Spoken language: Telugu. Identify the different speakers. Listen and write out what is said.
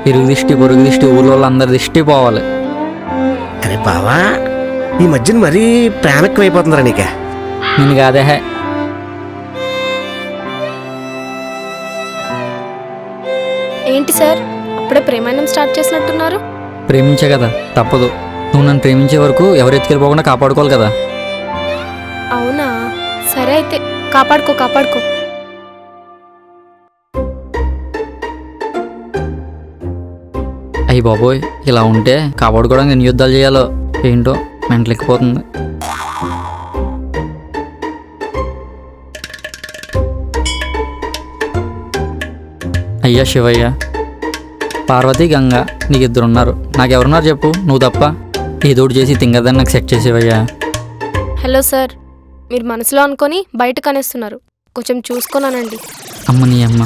Speaker 1: ఇరుగు దిష్టి పొరుగు దిష్టి ఊళ్ళో అందరి దిష్టి పోవాలి.
Speaker 2: అరే బావా, ఈ మధ్యన మరీ ప్రేమ ఎక్కువైపోతుందిరా నీకే.
Speaker 1: నేను కాదే.
Speaker 3: ఏంటి సార్, అప్పుడే ప్రేమాయణం స్టార్ట్ చేసినట్టున్నారు?
Speaker 1: ప్రేమించే కదా, తప్పదు. నువ్వు నన్ను ప్రేమించే వరకు ఎవరు ఎత్తుకెళ్ళిపోకుండా కాపాడుకోవాలి కదా.
Speaker 3: అవునా, సరే అయితే కాపాడుకో కాపాడుకో.
Speaker 1: అయ్యి బాబోయ్, ఇలా ఉంటే కాపాడుకోవడానికి ఎన్ని యుద్ధాలు చేయాలో ఏంటో మెంటలెక్కిపోతుంది. అయ్యా శివయ్య, పార్వతి గంగ నీకు ఇద్దరున్నారు, నాకెవరున్నారు చెప్పు, నువ్వు తప్ప. ఏదోటి చేసి తింగదని నాకు సెట్ చేసేవయ్యా.
Speaker 3: హలో సార్, మీరు మనసులో అనుకొని బయట కనేస్తున్నారు, కొంచెం చూసుకోనానండి.
Speaker 1: అమ్మ నీ అమ్మ.